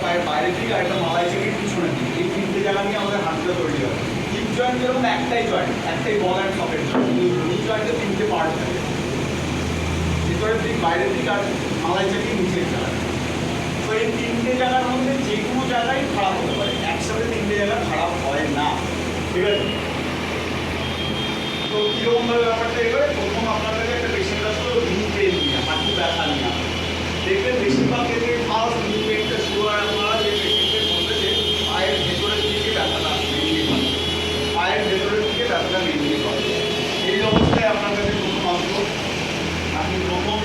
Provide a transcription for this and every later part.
পায়ের বাইরের দিকে আর একটা মালাই চাকির পিছনের দিকে, এই তিনটে জায়গা নিয়ে আমাদের হাঁটুটা তৈরি হয়। হিপ জয়েন্ট যেরকম একটাই জয়েন্ট, একটাই বল অ্যান্ড সকেট জয়েন্ট, নি জয়েন্টে তিনটে পার্ট থাকে, ভিতরের দিক, বাইরের দিক আর মালাই চাকির নিচের জায়গা। তো এই তিনটে জায়গার মধ্যে যে কোনো জায়গায় খারাপ হতে পারে, একসাথে তিনটে জায়গা খারাপ হয় না, ঠিক আছে? তো কীরকমভাবে ব্যাপারটা এগোয়, প্রথম আপনার কাছে একটা পেশেন্ট আসলো নি পেন নিয়ে, হাঁটু ব্যথা নিয়ে। দেখবেন বেশিরভাগ ক্ষেত্রে ফার্স্ট নি পেনটা শুরু হয় আপনারা যে পেশেন্টের মধ্যে যে পায়ের ভেতরের দিকে ব্যথাটা মেনলি হয়, পায়ের ভেতরের দিকে ব্যথাটা মেনলি হয়। এই অবস্থায় আপনার কাছে প্রথম আসলো, আপনি প্রথম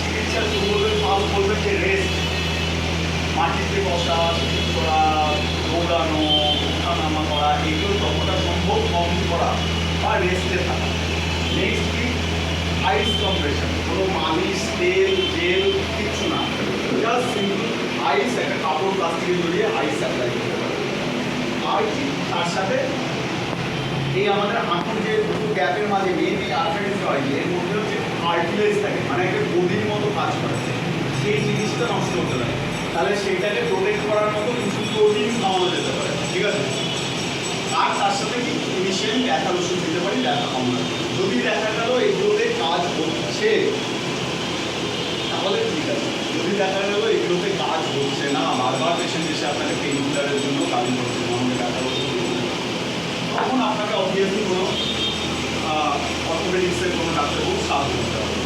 চিকিৎসা শুরু করবেন, ফার্স্ট বলবেন যে রেস্ট, মাটিতে বসা, সিট করা, দৌড়ানো, ওঠানামা করা, এগুলো যতটা সম্ভব কম করা বা রেস্টে থাকা। নেক্সট কি, আইস কম্প্রেশন, কোনো মালিশ, তেল, জেল কিচ্ছু না, জাস্ট সিম্পল আইস, একটা কাপড় প্লাস্টিকে জড়িয়ে আইস অ্যাপ্লাই করতে পারে। আর কি তার সাথে এই আমাদের হাঁটুর যে দুটো গ্যাপের মাঝে মেন এই আর্টারিস হয়, এর মধ্যে হচ্ছে কার্টিলেজ থাকে, মানে একটা গদির মতো কাজ করে, সেই জিনিসটা নষ্ট হতে পারে, তাহলে সেটাকে প্রোটেক্ট করার মতো কিছু প্রোটিন খাওয়ানো যেতে পারে, ঠিক আছে? আর তার সাথে কি ইনিশিয়াল ব্যথার ওষুধ দিতে পারি, ব্যথা কমানো। যদি দেখা গেল এগুলোতে কাজ হচ্ছে তাহলে ঠিক আছে, যদি দেখা গেল এগুলোতে কাজ হচ্ছে না, বারবার পেশেন্ট এসে আপনাকে পেইন কিলারের জন্য কাজ করছে না, আমাকে ব্যথার ওষুধ দিতে, তখন আপনাকে অবভিয়াসলি কোনো অর্থোপেডিক্সের কোনো ডাক্তারবাবু সাহায্য করতে হবে।